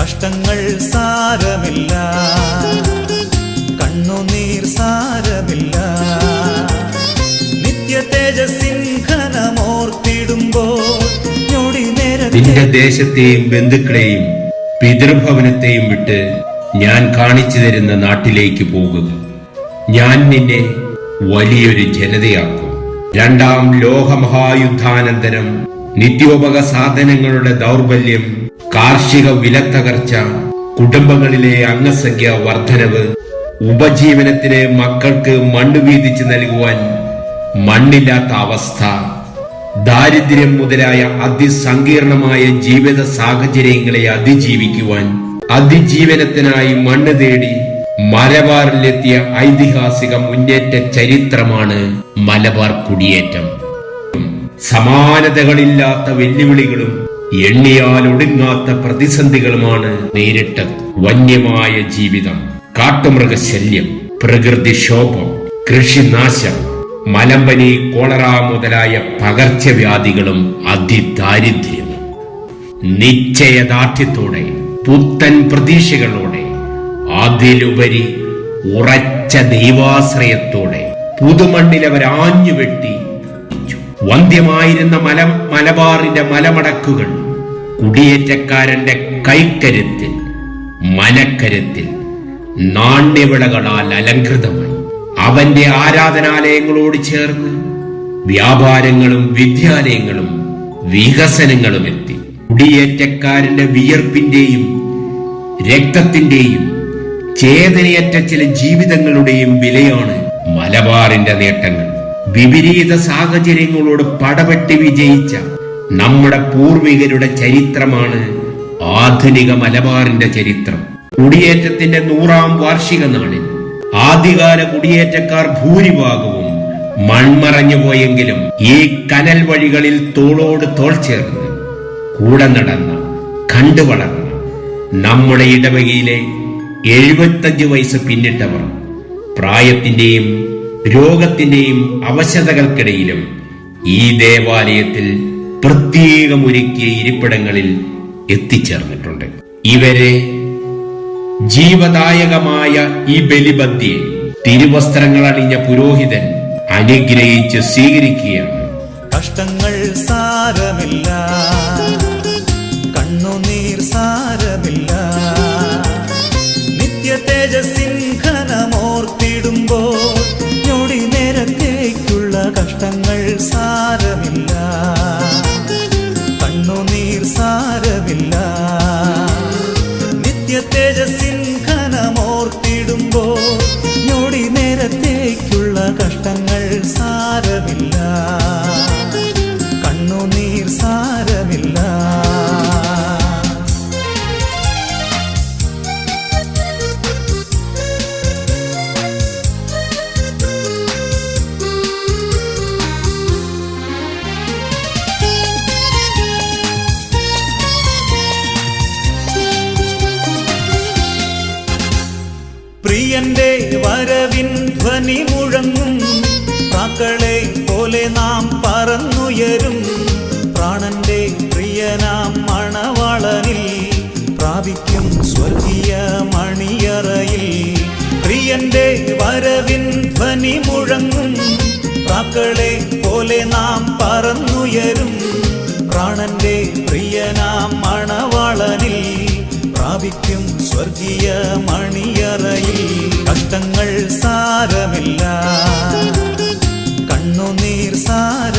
കഷ്ടങ്ങൾ സാരമില്ല, കണ്ണുനീർ സാരമില്ല. നിത്യ തേജസ്സിൻ ഘനമോർത്തിടുമ്പോൾ ഞൊടി നേരം നിന്റെ ദേശത്തെയും ബന്ധുക്കളെയും പിതൃഭവനത്തെയും വിട്ട് ഞാൻ കാണിച്ചു തരുന്ന നാട്ടിലേക്ക് പോകുക. ഞാൻ നിന്നെ വലിയൊരു ജനതയാക്കും. രണ്ടാം ലോകമഹായുദ്ധാനന്തരം നിത്യോപക സാധനങ്ങളുടെ ദൗർബല്യം, കാർഷിക വിലത്തകർച്ച, കുടുംബങ്ങളിലെ അംഗസംഖ്യ വർധനവ്, ഉപജീവനത്തിന് മക്കൾക്ക് മണ്ണ് വീതിച്ചു നൽകുവാൻ മണ്ണില്ലാത്ത അവസ്ഥ, ദാരിദ്ര്യം മുതലായ അതിസങ്കീർണമായ ജീവിത സാഹചര്യങ്ങളെ അതിജീവിക്കുവാൻ അതിജീവനത്തിനായി മണ്ണ് തേടി മലബാറിലെത്തിയ ഐതിഹാസിക മുന്നേറ്റ ചരിത്രമാണ് മലബാർ കുടിയേറ്റം. സമാനതകളില്ലാത്ത വെല്ലുവിളികളും എണ്ണിയാൽ ഒടുങ്ങാത്ത പ്രതിസന്ധികളുമാണ് നേരിട്ടത്. വന്യമായ ജീവിതം, കാട്ടുമൃഗശല്യം, പ്രകൃതിക്ഷോഭം, കൃഷിനാശം, മലമ്പനി, കോളറ മുതലായ പകർച്ചവ്യാധികളും അതിദാരിദ്ര്യവും. നിശ്ചയദാർഢ്യത്തോടെ, പുത്തൻ പ്രതീക്ഷകളോടെ, അതിലുപരി ഉറച്ച ദൈവാശ്രയത്തോടെ പുതുമണ്ണിലവരാഞ്ഞുവെട്ടി വന്ധ്യമായിരുന്ന മലബാറിന്റെ മലമടക്കുകൾ കുടിയേറ്റക്കാരന്റെ കൈക്കരുത്തിൽ, മനക്കരുത്തിൽ നാണ്യവിളകളാൽ അലങ്കൃതമായി. അവന്റെ ആരാധനാലയങ്ങളോട് ചേർന്ന് വ്യാപാരങ്ങളും വിദ്യാലയങ്ങളും വികസനങ്ങളും എത്തി. കുടിയേറ്റക്കാരന്റെ വിയർപ്പിന്റെയും രക്തത്തിന്റെയും ചേതനയറ്റ ചില ജീവിതങ്ങളുടെയും വിലയാണ് മലബാറിന്റെ നേട്ടങ്ങൾ. വിപരീത സാഹചര്യങ്ങളോട് പടവെട്ടി വിജയിച്ച നമ്മുടെ പൂർവികരുടെ ചരിത്രമാണ് ആധുനിക മലബാറിന്റെ ചരിത്രം. കുടിയേറ്റത്തിന്റെ 100ാം വാർഷിക നാളിൽ ആദ്യകാല കുടിയേറ്റക്കാർ ഭൂരിഭാഗവും മൺമറഞ്ഞു പോയെങ്കിലും ഈ കനൽ വഴികളിൽ തോളോട് തോൾ ചേർന്ന് കൂടെ നടന്ന, കണ്ടുവളർന്ന നമ്മുടെ ഇടവകയിലെ 75 വയസ്സ് പിന്നിട്ടവർ പ്രായത്തിന്റെയും രോഗത്തിന്റെയും അവശതകൾക്കിടയിലും ഈ ദേവാലയത്തിൽ പ്രത്യേകമൊരുക്കിയ ഇരിപ്പിടങ്ങളിൽ എത്തിച്ചേർന്നിട്ടുണ്ട്. ഇവരെ ജീവദായകമായ ഈ ബലിബദ്ധിയെ തിരുവസ്ത്രങ്ങൾ അണിഞ്ഞ പുരോഹിതൻ അനുഗ്രഹിച്ച് സ്വീകരിക്കുകയാണ്. കഷ്ടങ്ങൾ സാരമില്ല, കണ്ണുനീർ സാരമില്ല. നിത്യ തേജസ്സിൻ ഘനമോർത്തിടുമ്പോൾ ഞൊടി നേരത്തേക്കുള്ള കഷ്ടങ്ങൾ സാരമില്ല, കണ്ണുനീർ സാരമില്ല. നിത്യ തേജസ്സിൻ ഘനമോർത്തിടുമ്പോൾ ഞൊടി നേരത്തേക്കുള്ള കഷ്ടങ്ങൾ സാരമില്ല, കണ്ണുനീർ സാരമില്ല. പ്രിയന്റെ വരവിൻ ധ്വനി മുഴങ്ങും, പ്രാക്കളെ പോലെ നാം പറന്നുയരും. പ്രാണന്റെ പ്രിയനാം മണവാളനിൽ പ്രാപിക്കും സ്വർഗീയ മണിയറയിൽ. പ്രിയന്റെ വരവിൻ ധ്വനി മുഴങ്ങും, പ്രാക്കളെ പോലെ നാം പറന്നുയരും. പ്രാണന്റെ പ്രിയനാം മണവാളനിൽ പ്രാപിക്കും സ്വർഗീയ മണിയറയിൽ. കഷ്ടങ്ങൾ സാരമില്ല, കണ്ണുനീർ സാര